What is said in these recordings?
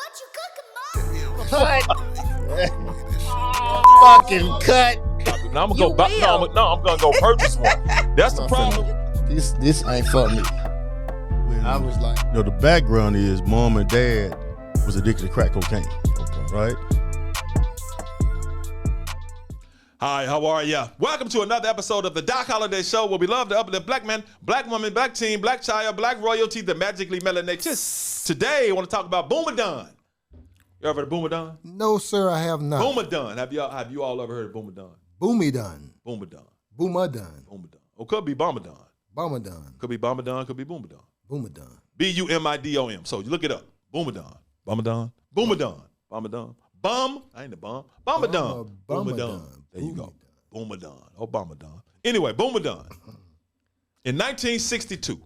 What you cooking, Mom? Cut. Fucking cut. Now I'm gonna go. I'm gonna go purchase one. That's the problem. This ain't for me. I was like, the background is mom and dad was addicted to crack cocaine. Okay. Right? Hi, how are ya? Welcome to another episode of the Doc Holliday Show, where we love to uplift black men, black woman, black teen, black child, black royalty, the magically melanated. Today, I want to talk about Bumidom. You ever heard of Bumidom? No, sir, I have not. Bumidom. Have you all ever heard of Bumidom? Bumidom. Bumidom. Bumidom. Bumidom. Or could be Bumidom. Bumidom. Could be Bumidom. Could be Bumidom. Bumidom. Bumidom. So you look it up. Bumidom. Bumidom. Bumidom. Bumidom. Bum. I ain't the bum. Bumidom. Bumidom. There you go. Bumidom. Oh, Bumidom. Anyway, Bumidom. In 1962,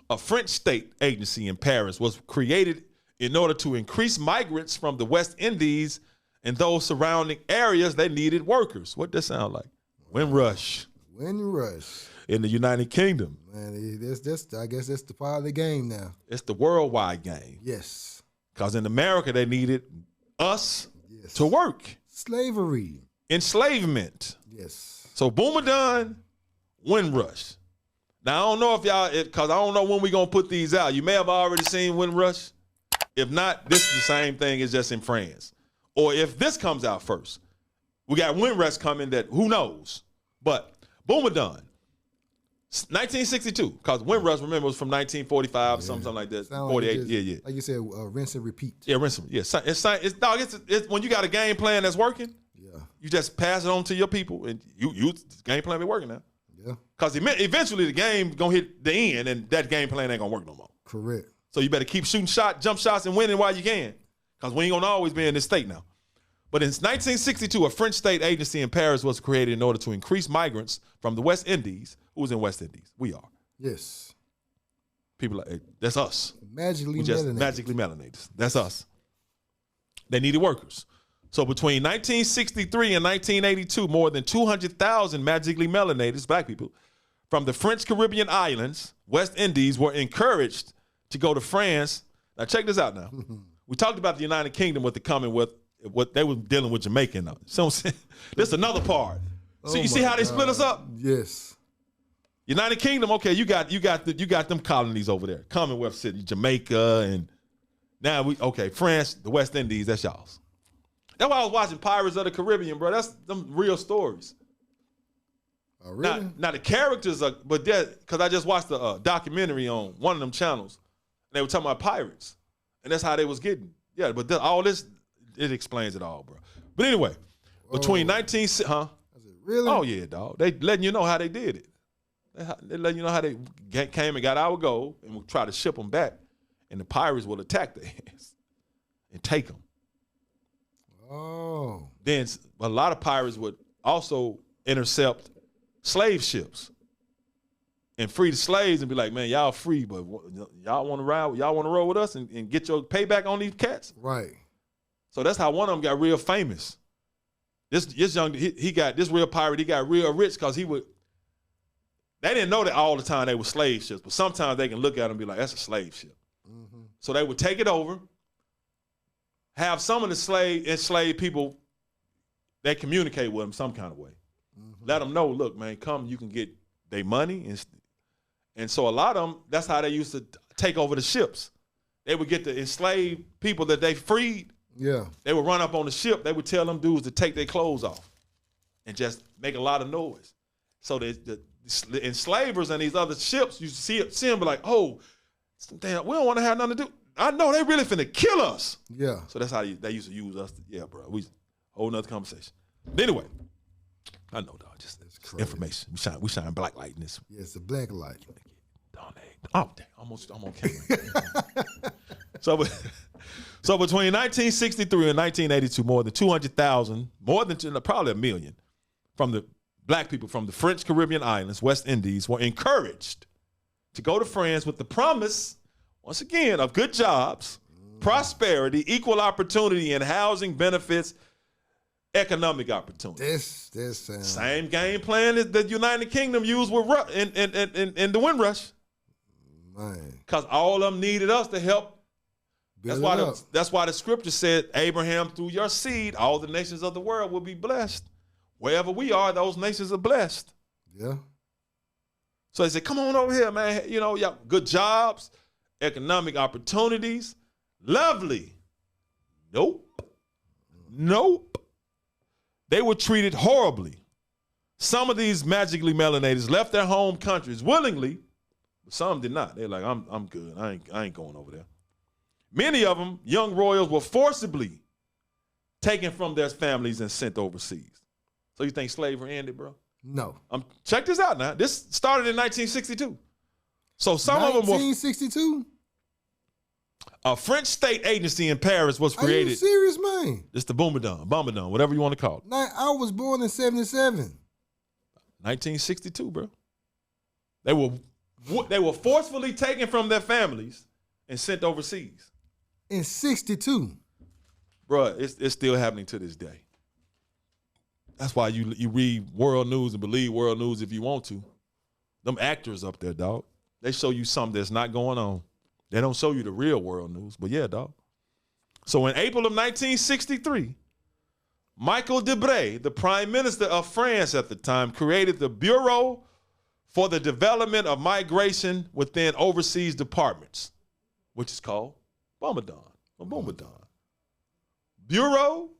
a French state agency in Paris was created in order to increase migrants from the West Indies and those surrounding areas that needed workers. What does that sound like? Windrush. Windrush. In the United Kingdom. Man, I guess that's the part of the game now. It's the worldwide game. Yes. Because in America, they needed us to work. Slavery. Enslavement. Yes. So Bumidom, Windrush. Now, I don't know if y'all, because I don't know when we're going to put these out. You may have already seen Windrush. If not, this is the same thing as just in France. Or if this comes out first. We got Windrush coming that, who knows? But Bumidom, 1962, because Windrush, remember, was from 1945 or something like that. 48, like Like you said, rinse and repeat. Yeah, rinse and repeat. Yeah, it's when you got a game plan that's working, you just pass it on to your people, and this game plan be working now. Yeah. Because eventually the game going to hit the end, and that game plan ain't going to work no more. Correct. So you better keep shooting jump shots and winning while you can, because we ain't going to always be in this state now. But in 1962, a French state agency in Paris was created in order to increase migrants from the West Indies. Who's in West Indies? We are. Yes. People like, that's us. Magically melanated. That's us. They needed workers. So between 1963 and 1982, more than 200,000 magically melanated black people from the French Caribbean islands, West Indies, were encouraged to go to France. Now check this out now. We talked about the United Kingdom with the Commonwealth, what they were dealing with Jamaica now. So this is another part. So you see how they split us up? Yes. United Kingdom, okay, you got them colonies over there. Commonwealth City, Jamaica, and now France, the West Indies, that's y'all's. That's why I was watching Pirates of the Caribbean, bro. That's them real stories. Oh, really? Now the characters are, but because I just watched a documentary on one of them channels, and they were talking about pirates, and that's how they was getting. Yeah, but all this, it explains it all, bro. But anyway, between 19, huh? Is it really? Oh yeah, dog. They letting you know how they did it. They letting you know how they came and got our gold, and we'll try to ship them back, and the pirates will attack their ass and take them. Oh. Then a lot of pirates would also intercept slave ships and free the slaves and be like, man, y'all free, but y'all want to ride, y'all want to roll with us and get your payback on these cats? Right. So that's how one of them got real famous. This young, he got this real pirate, he got real rich because they didn't know that all the time they were slave ships, but sometimes they can look at them and be like, that's a slave ship. Mm-hmm. So they would take it over, have some of the enslaved people, they communicate with them some kind of way. Mm-hmm. Let them know, look, man, come, you can get their money. And so a lot of them, that's how they used to take over the ships. They would get the enslaved people that they freed. Yeah. They would run up on the ship. They would tell them dudes to take their clothes off and just make a lot of noise. So the enslavers and these other ships, you see them be like, oh, damn, we don't want to have nothing to do. I know they really finna kill us. Yeah. So that's how they used to use us. Yeah, bro. Whole nother conversation. But anyway, I know, dog. Just information. We shine black light in this. Yeah, it's a black light. Oh, dang. I'm on camera. So between 1963 and 1982, more than 200,000, probably a million, from the black people from the French Caribbean islands, West Indies, were encouraged to go to France with the promise, once again, of good jobs, prosperity, equal opportunity, and housing benefits, economic opportunity. This same game plan that the United Kingdom used with in the Windrush. Man. Because all of them needed us to help That's why the scripture said, Abraham, through your seed, all the nations of the world will be blessed. Wherever we are, those nations are blessed. Yeah. So they said, come on over here, man. You know, y'all good jobs, economic opportunities. Lovely. Nope. They were treated horribly. Some of these magically melanated left their home countries willingly, but some did not. They're like, I'm good. I ain't going over there. Many of them, young royals, were forcibly taken from their families and sent overseas. So you think slavery ended, bro? No. Check this out now. This started in 1962. So some of them were 1962? A French state agency in Paris was created. Are you serious, man? It's the Bumidom, whatever you want to call it. I was born in 77. 1962, bro. They were forcefully taken from their families and sent overseas. In 62. Bro, it's still happening to this day. That's why you read world news and believe world news if you want to. Them actors up there, dog, they show you something that's not going on. They don't show you the real world news, but yeah, dog. So in April of 1963, Michael Debré, the prime minister of France at the time, created the Bureau for the Development of Migration within Overseas Departments, which is called Bumidom. Bureau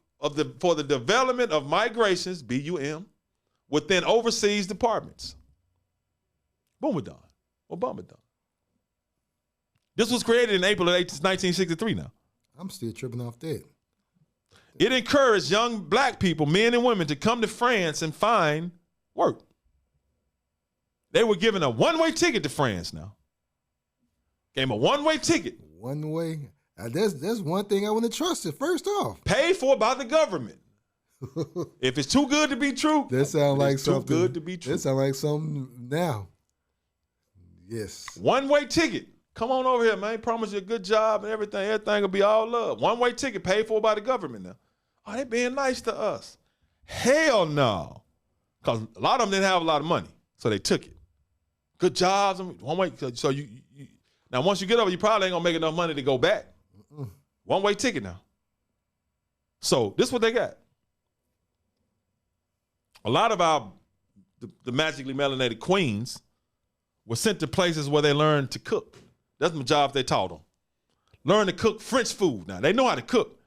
for the Development of Migrations, BUM, within Overseas Departments. Bumidom. This was created in April of 1963 now. I'm still tripping off that. It encouraged young black people, men and women, to come to France and find work. They were given a one-way ticket to France now. Gave them a one-way ticket. One way. That's one thing I wouldn't trust it, first off. Paid for by the government. If it's too good to be true, that sounds like something. Too good to be true. That sounds like something now. Yes. One-way ticket. Come on over here, man. Promise you a good job and everything. Everything will be all love. One-way ticket paid for by the government now. Oh, they being nice to us. Hell no. Because a lot of them didn't have a lot of money, so they took it. Good jobs. One-way. So you now, once you get over, you probably ain't going to make enough money to go back. One-way ticket now. So this is what they got. A lot of the magically melanated queens were sent to places where they learned to cook. That's the job they taught them. Learn to cook French food. Now, they know how to cook,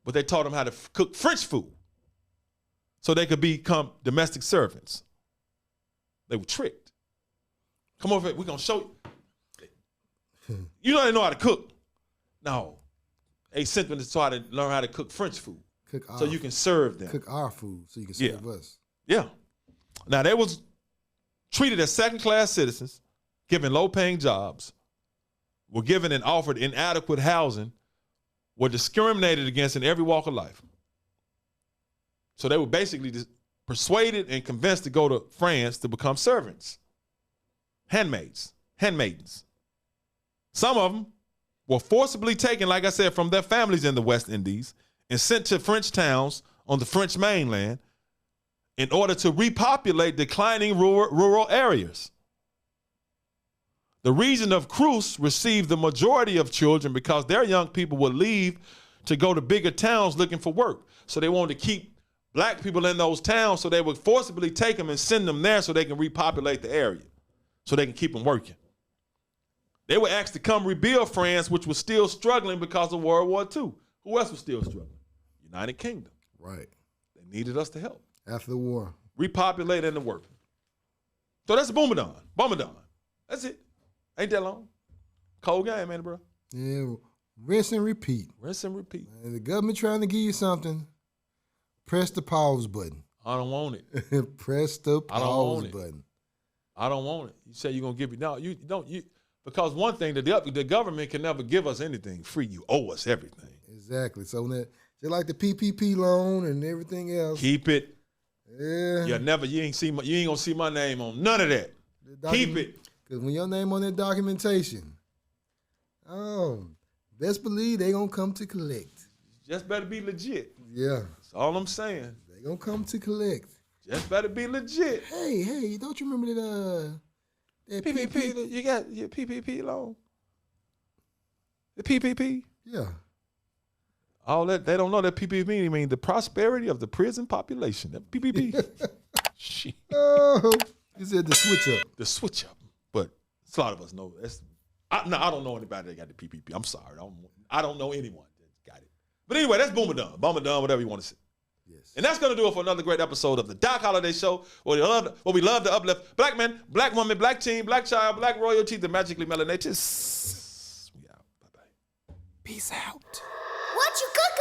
but they taught them how to cook French food so they could become domestic servants. They were tricked. Come over here. We're going to show you. You know they know how to cook. No. They sent them to try to learn how to cook French food so you can serve them. Cook our food so you can serve us. Yeah. Now, they was treated as second-class citizens, given low-paying jobs, were given and offered inadequate housing, were discriminated against in every walk of life. So they were basically persuaded and convinced to go to France to become servants, handmaidens. Some of them were forcibly taken, like I said, from their families in the West Indies and sent to French towns on the French mainland in order to repopulate declining rural areas. The region of Cruz received the majority of children because their young people would leave to go to bigger towns looking for work. So they wanted to keep black people in those towns, so they would forcibly take them and send them there so they can repopulate the area, so they can keep them working. They were asked to come rebuild France, which was still struggling because of World War II. Who else was still struggling? United Kingdom. Right. They needed us to help. After the war. Repopulate and to work. So that's Bumidom. That's it. Ain't that long. Cold game, man, bro. Yeah, rinse and repeat. And the government trying to give you something, press the pause button. I don't want it. Press the pause button. I don't want it. You say you're going to give it. No, you don't. Because one thing, the government can never give us anything free. You owe us everything. Exactly. So when just like the PPP loan and everything else. Keep it. Yeah. You ain't gonna see my name on none of that. Keep it. Because when your name on that documentation, best believe they gonna come to collect. Just better be legit. Yeah. That's all I'm saying. They gonna come to collect. Just better be legit. Hey, don't you remember that PPP? You got your PPP loan? The PPP? Yeah. All that they don't know that PPP mean the prosperity of the prison population. That PPP. Shit. Oh, he said the switch up. The switch up. But a lot of us know. I don't know anybody that got the PPP. I'm sorry. I don't know anyone that got it. But anyway, that's Bumidom. Bumidom, whatever you want to say. Yes. And that's going to do it for another great episode of the Doc Holliday Show, where we love to uplift black men, black woman, black teen, black child, black royalty, the magically melanated. We out. Bye-bye. Peace out. What you cooking?